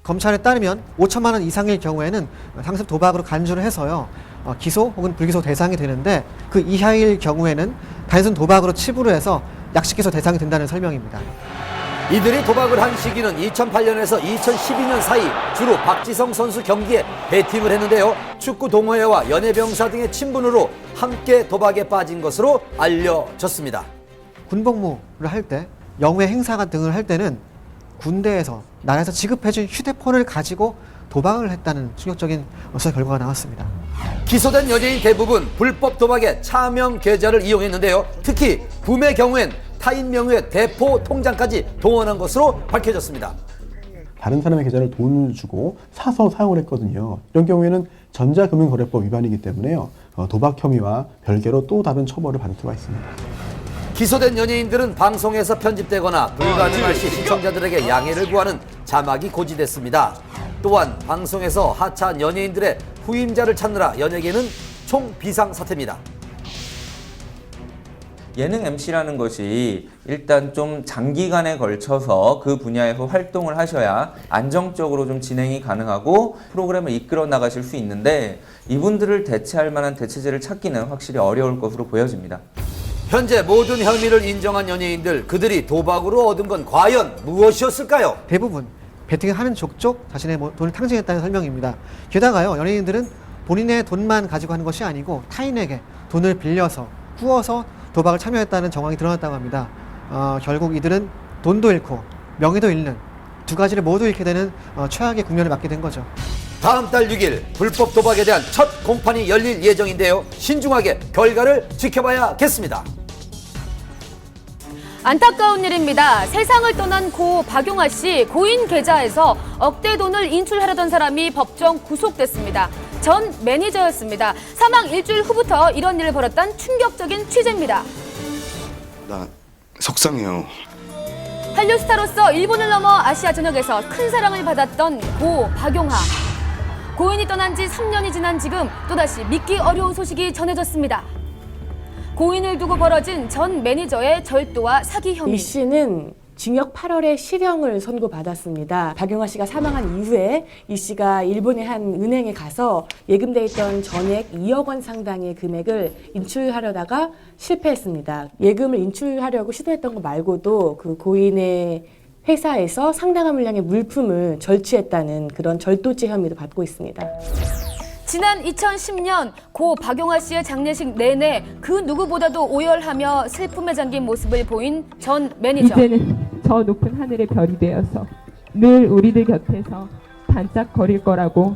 검찰에 따르면 5천만 원 이상일 경우에는 상습 도박으로 간주를 해서요. 기소 혹은 불기소 대상이 되는데 그 이하일 경우에는 단순 도박으로 치부를 해서 약식기소 대상이 된다는 설명입니다. 이들이 도박을 한 시기는 2008년에서 2012년 사이 주로 박지성 선수 경기에 베팅을 했는데요. 축구 동호회와 연예병사 등의 친분으로 함께 도박에 빠진 것으로 알려졌습니다. 군복무를 할 때, 영회 행사 등을 할 때는 군대에서 나라에서 지급해준 휴대폰을 가지고 도박을 했다는 충격적인 수사 결과가 나왔습니다. 기소된 연예인 대부분 불법 도박에 차명 계좌를 이용했는데요. 특히 구매 경우엔 타인 명의의 대포 통장까지 동원한 것으로 밝혀졌습니다. 다른 사람의 계좌를 돈을 주고 사서 사용을 했거든요. 이런 경우에는 전자금융거래법 위반이기 때문에요. 도박 혐의와 별개로 또 다른 처벌을 받을 수가 있습니다. 기소된 연예인들은 방송에서 편집되거나 불가능할 시 시청자들에게 양해를 구하는 자막이 고지됐습니다. 또한 방송에서 하차한 연예인들의 후임자를 찾느라 연예계는 총 비상사태입니다. 예능 MC라는 것이 일단 좀 장기간에 걸쳐서 그 분야에서 활동을 하셔야 안정적으로 좀 진행이 가능하고 프로그램을 이끌어 나가실 수 있는데 이분들을 대체할 만한 대체제를 찾기는 확실히 어려울 것으로 보여집니다. 현재 모든 혐의를 인정한 연예인들, 그들이 도박으로 얻은 건 과연 무엇이었을까요? 대부분 베팅을 하는 족족 자신의 돈을 탕진했다는 설명입니다. 게다가요, 연예인들은 본인의 돈만 가지고 하는 것이 아니고 타인에게 돈을 빌려서 꾸어서 도박을 참여했다는 정황이 드러났다고 합니다. 결국 이들은 돈도 잃고 명예도 잃는 두 가지를 모두 잃게 되는 최악의 국면을 맞게 된 거죠. 다음 달 6일 불법 도박에 대한 첫 공판이 열릴 예정인데요. 신중하게 결과를 지켜봐야겠습니다. 안타까운 일입니다. 세상을 떠난 고 박용아 씨 고인 계좌에서 억대 돈을 인출하려던 사람이 법정 구속됐습니다. 전 매니저였습니다. 사망 일주일 후부터 이런 일을 벌였던 충격적인 취재입니다. 나 속상해요. 한류 스타로서 일본을 넘어 아시아 전역에서 큰 사랑을 받았던 고 박용아. 고인이 떠난 지 3년이 지난 지금 또다시 믿기 어려운 소식이 전해졌습니다. 고인을 두고 벌어진 전 매니저의 절도와 사기 혐의. 이 씨는 징역 8월에 실형을 선고받았습니다. 박용아 씨가 사망한 이후에 이 씨가 일본의 한 은행에 가서 예금돼 있던 전액 2억 원 상당의 금액을 인출하려다가 실패했습니다. 예금을 인출하려고 시도했던 거 말고도 그 고인의 회사에서 상당한 물량의 물품을 절취했다는 그런 절도죄 혐의도 받고 있습니다. 지난 2010년 고 박용아 씨의 장례식 내내 그 누구보다도 오열하며 슬픔에 잠긴 모습을 보인 전 매니저. 이제는 저 높은 하늘의 별이 되어서 늘 우리들 곁에서 반짝거릴 거라고.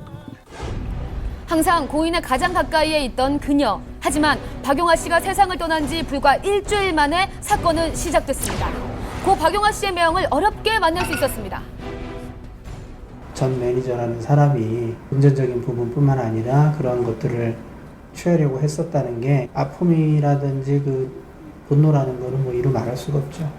항상 고인의 가장 가까이에 있던 그녀. 하지만 박용아 씨가 세상을 떠난 지 불과 일주일 만에 사건은 시작됐습니다. 고 박용아 씨의 명을 어렵게 만날 수 있었습니다. 전 매니저라는 사람이 금전적인 부분뿐만 아니라 그런 것들을 취하려고 했었다는 게 아픔이라든지 그 분노라는 거는 뭐 이루 말할 수가 없죠.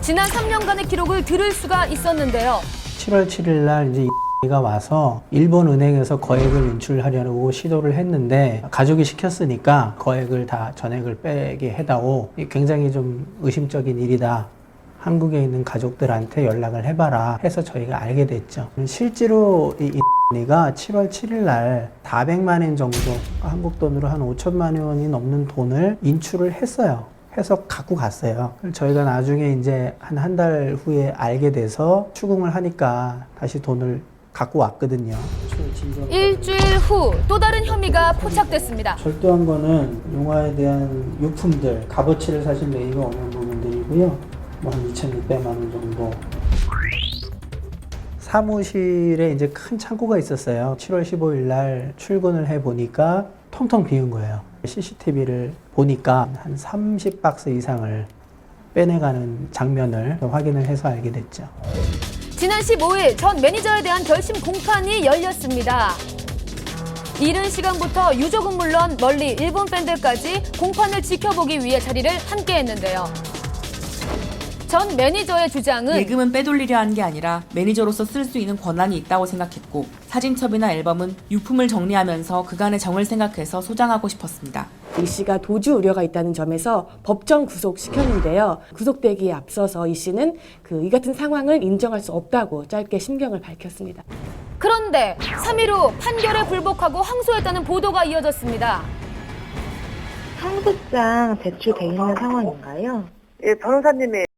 지난 3년간의 기록을 들을 수가 있었는데요. 7월 7일 날 이제 가 와서 일본 은행에서 거액을 인출하려고 시도를 했는데 가족이 시켰으니까 거액을 다 전액을 빼게 해다오. 굉장히 좀 의심적인 일이다. 한국에 있는 가족들한테 연락을 해봐라 해서 저희가 알게 됐죠. 실제로 이가 7월 7일 날 400만 원 정도, 한국 돈으로 한 5천만 원이 넘는 돈을 인출을 했어요. 해서 갖고 갔어요. 저희가 나중에 이제 한 달 후에 알게 돼서 추궁을 하니까 다시 돈을 갖고 왔거든요. 일주일 후 또 다른 혐의가 포착됐습니다. 절도한 거는 용화에 대한 유품들, 값어치를 사실 매기가 어려운 부분들이고요. 뭐 한 2,600만 원 정도. 사무실에 이제 큰 창고가 있었어요. 7월 15일 날 출근을 해 보니까 텅텅 비운 거예요. CCTV를 보니까 한 30박스 이상을 빼내가는 장면을 확인을 해서 알게 됐죠. 지난 15일 전 매니저에 대한 결심 공판이 열렸습니다. 이른 시간부터 유족은 물론 멀리 일본 팬들까지 공판을 지켜보기 위해 자리를 함께 했는데요. 전 매니저의 주장은 예금은 빼돌리려 하는 게 아니라 매니저로서 쓸 수 있는 권한이 있다고 생각했고 사진첩이나 앨범은 유품을 정리하면서 그간의 정을 생각해서 소장하고 싶었습니다. 이 씨가 도주 우려가 있다는 점에서 법정 구속시켰는데요. 구속되기에 앞서서 이 씨는 이 같은 상황을 인정할 수 없다고 짧게 심경을 밝혔습니다. 그런데 3일 후 판결에 불복하고 항소했다는 보도가 이어졌습니다. 상속장 제출돼 있는 상황인가요? 예, 변호사님이